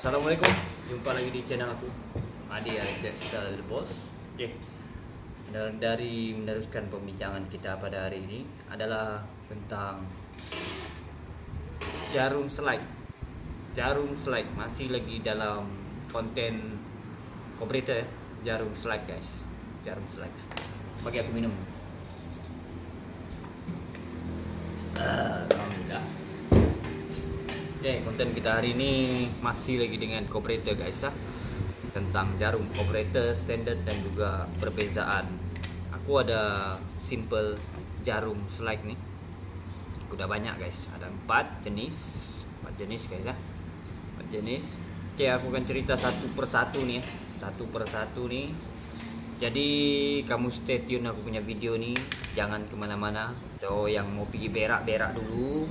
Assalamualaikum, jumpa lagi di channel aku Adi Alexander The Boss. Oke, dari meneruskan pembincangan kita pada hari ini adalah tentang jarum slide. Jarum slide masih lagi dalam konten kompetitor ya. Jarum slide guys, jarum slide. Bagi aku minum. Alhamdulillah. Oke, konten kita hari ini masih lagi dengan operator guys ya. Tentang jarum operator standard dan juga perbezaan. Aku ada simple jarum slide nih. Udah banyak guys, ada 4 jenis guys ya. 4 jenis. Oke, aku akan cerita satu persatu nih ya. Satu persatu nih. Jadi kamu stay tune aku punya video nih. Jangan kemana-mana. So yang mau pergi berak-berak dulu,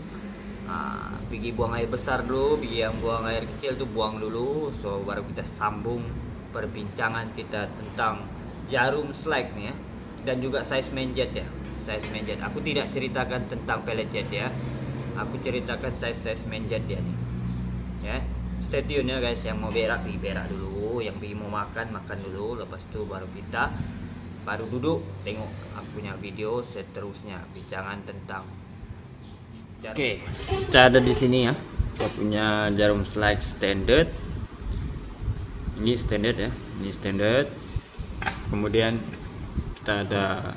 pergi buang air besar dulu, pergi yang buang air kecil tuh buang dulu. So baru kita sambung perbincangan kita tentang jarum slide nih ya. Dan juga size main jet ya. Size main jet. Aku tidak ceritakan tentang pellet jet ya. Aku ceritakan size main jet dia nih. Ya. Stay tune ya guys. Yang mau berak pergi berak dulu, yang pergi mau makan dulu. Lepas itu baru kita duduk tengok aku punya video seterusnya bincangan tentang jarum. Oke, kita ada di sini ya. Kita punya jarum slide standard. Ini standard ya. Ini standard. Kemudian kita ada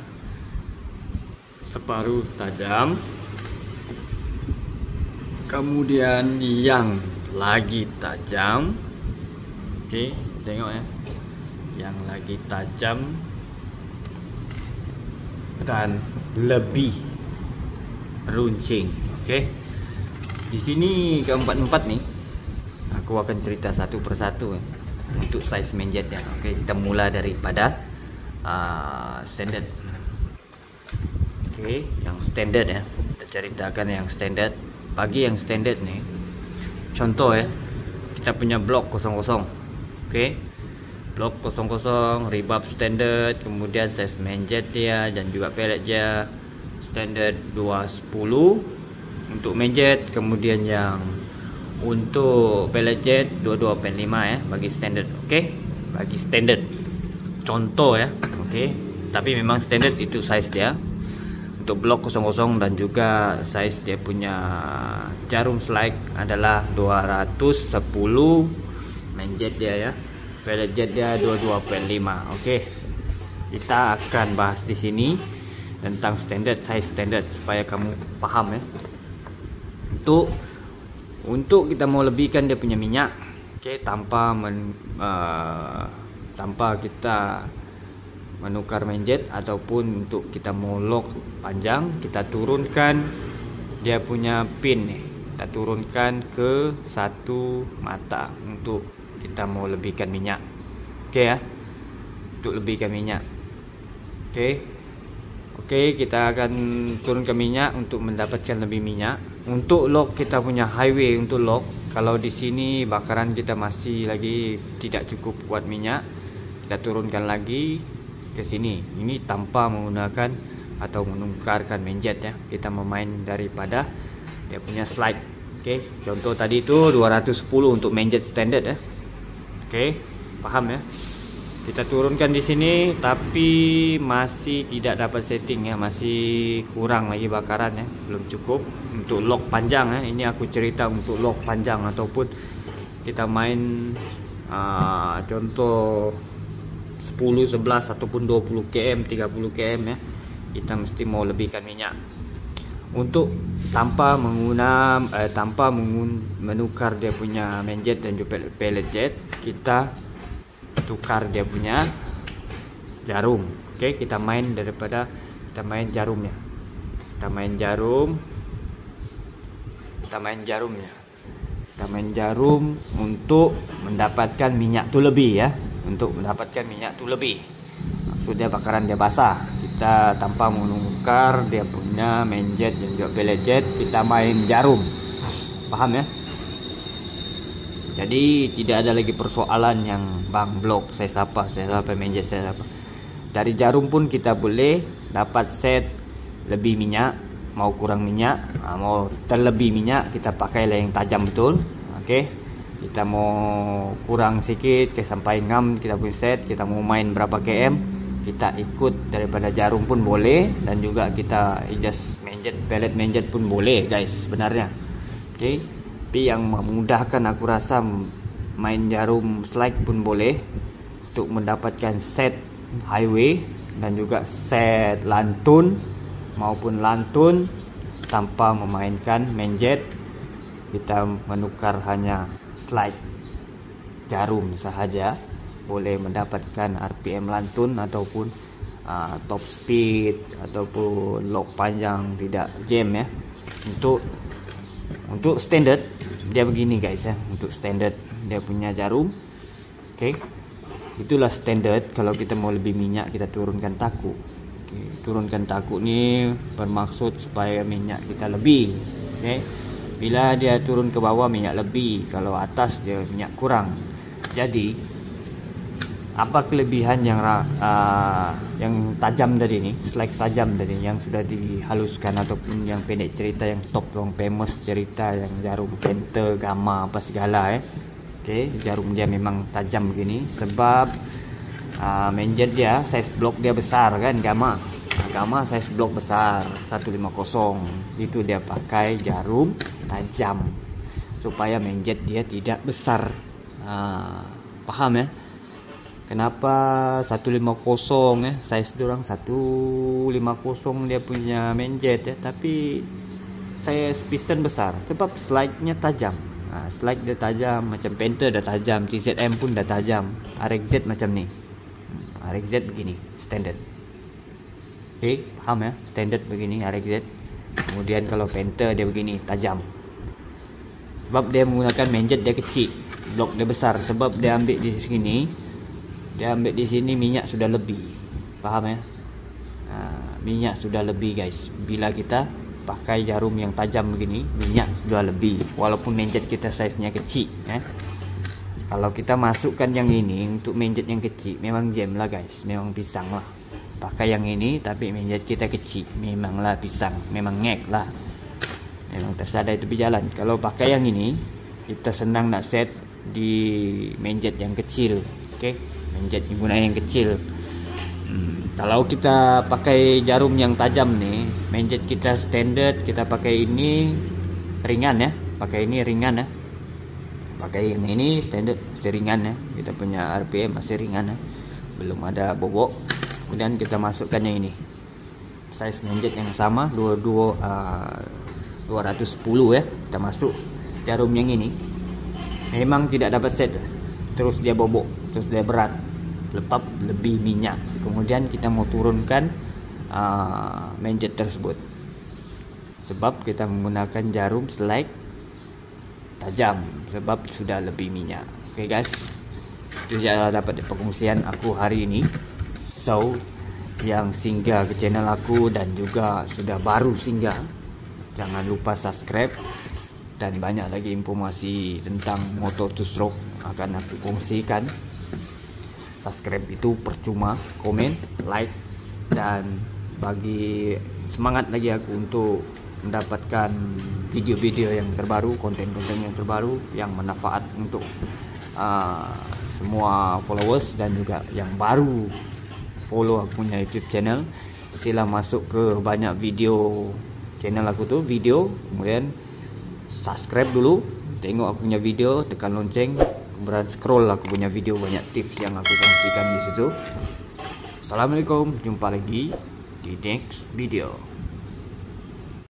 separuh tajam. Kemudian yang lagi tajam. Oke, tengok ya. Yang lagi tajam dan lebih runcing. Oke. Di sini keempat nih aku akan cerita satu persatu ya. Untuk size main jet ya. Oke, kita mulai daripada standard. Oke, yang standard ya. Kita ceritakan yang standard. Bagi yang standard nih, contoh ya, kita punya blok 00. Oke, blok 00 rebab standard, kemudian size main jet dia dan juga pellet dia standard 210 untuk main jet. Kemudian yang untuk pellet jet 22.5 ya bagi standard. Oke, bagi standard contoh ya. Oke, tapi memang standard itu size dia untuk blok 00 dan juga size dia punya jarum slide adalah 210 main jet dia ya. Pellet jet dia 22.5. Oke. Kita akan bahas di sini tentang standard, size standard supaya kamu paham ya. Untuk kita mau lebihkan dia punya minyak, oke, tanpa kita menukar main jet ataupun untuk kita mau lock panjang, kita turunkan dia punya pin nih. Kita turunkan ke satu mata untuk kita mau lebihkan minyak. Oke ya. Untuk lebihkan minyak. Oke, kita akan turunkan minyak untuk mendapatkan lebih minyak. Untuk lock kita punya highway untuk lock. Kalau di sini bakaran kita masih lagi tidak cukup kuat minyak, kita turunkan lagi ke sini. Ini tanpa menggunakan atau menukarkan main jet ya. Kita memain daripada dia punya slide. Oke, contoh tadi itu 210 untuk main jet standard ya. Oke, paham ya? Kita turunkan di sini tapi masih tidak dapat setting ya, masih kurang lagi bakaran ya, belum cukup untuk lock panjang ya. Ini aku cerita untuk lock panjang ataupun kita main contoh 10, 11 ataupun 20 km, 30 km ya. Kita mesti mau lebihkan minyak. Untuk tanpa menukar dia punya main jet dan juga pellet jet, kita tukar dia punya jarum. Oke, kita main jarumnya. Kita main jarum untuk mendapatkan minyak tu lebih ya. Untuk mendapatkan minyak tu lebih. Maksudnya bakaran dia basah. Kita tanpa menukar dia punya main jet dan juga pellet jet, kita main jarum. Paham ya? Jadi tidak ada lagi persoalan yang bang blok saya siapa main jet saya apa. Dari jarum pun kita boleh dapat set lebih minyak, mau kurang minyak, mau terlebih minyak kita pakailah yang tajam betul. Oke. kita mau kurang sedikit sampai ngam kita punya set, kita mau main berapa km, kita ikut daripada jarum pun boleh, dan juga kita adjust menjet, pelet menjet pun boleh guys sebenarnya. Oke, tapi yang memudahkan aku rasa main jarum slide pun boleh untuk mendapatkan set highway dan juga set lantun maupun lantun tanpa memainkan menjet. Kita menukar hanya slide jarum sahaja, boleh mendapatkan RPM lantun ataupun top speed ataupun lock panjang, tidak jam ya. Untuk standard dia begini guys ya. Untuk standard dia punya jarum. Oke, itulah standard. Kalau kita mau lebih minyak, kita turunkan taku. Oke, turunkan taku ni bermaksud supaya minyak kita lebih. Oke, bila dia turun ke bawah minyak lebih, kalau atas dia minyak kurang. Jadi apa kelebihan yang tajam tadi ni, slide tajam tadi yang sudah dihaluskan, ataupun yang pendek cerita, yang top, yang famous cerita, yang jarum Penta, Gamma apa segala Oke, jarum dia memang tajam begini sebab menjet dia, size block dia besar kan. Gamma size block besar 150, itu dia pakai jarum tajam supaya menjet dia tidak besar. Paham ya? Kenapa 150 ya? Size diorang 150 dia punya menjet ya, tapi saya piston besar sebab slide-nya tajam. Slide dia tajam, macam Penta dah tajam, CZM pun dah tajam, RXZ macam ni. RXZ begini, standard. Oke, paham ya? Standard begini RXZ. Kemudian kalau Penta dia begini, tajam. Sebab dia menggunakan menjet dia kecil, blok dia besar. Sebab dia ambil di sini, minyak sudah lebih. Paham ya? Minyak sudah lebih guys. Bila kita pakai jarum yang tajam begini, minyak sudah lebih. Walaupun menjet kita size-nya kecil ya. Kalau kita masukkan yang ini untuk menjet yang kecil, memang jam lah guys, memang pisang lah. Pakai yang ini tapi menjet kita kecil, memanglah pisang, memang ngek lah, memang tersadar itu berjalan. Kalau pakai yang ini, kita senang nak set di menjet yang kecil. Oke, menjet guna yang kecil. Kalau kita pakai jarum yang tajam nih, menjet kita standard, kita pakai ini ringan ya, pakai ini ringan ya. Pakai yang ini standard masih ringan ya, kita punya RPM masih ringan ya, belum ada bobok. Kemudian kita masukkan yang ini, size menjet yang sama 210 ya. Kita masuk jarum yang ini, memang tidak dapat set, terus dia bobok, terus dia berat, lepap lebih minyak. Kemudian kita mau turunkan menjet tersebut sebab kita menggunakan jarum slide tajam, sebab sudah lebih minyak. Oke guys, itu saja dapat perkongsian aku hari ini. So, yang singgah ke channel aku dan juga sudah baru singgah, jangan lupa subscribe, dan banyak lagi informasi tentang motor two stroke akan aku kongsikan. Subscribe itu percuma, komen, like, dan bagi semangat lagi aku untuk mendapatkan video-video yang terbaru, konten-konten yang terbaru yang bermanfaat untuk semua followers dan juga yang baru follow aku punya YouTube channel. Sila masuk ke banyak video channel aku tuh, video, kemudian subscribe dulu, tengok aku punya video, tekan lonceng, kemudian scroll aku punya video, banyak tips yang aku kongsikan di situ. Assalamualaikum, jumpa lagi di next video.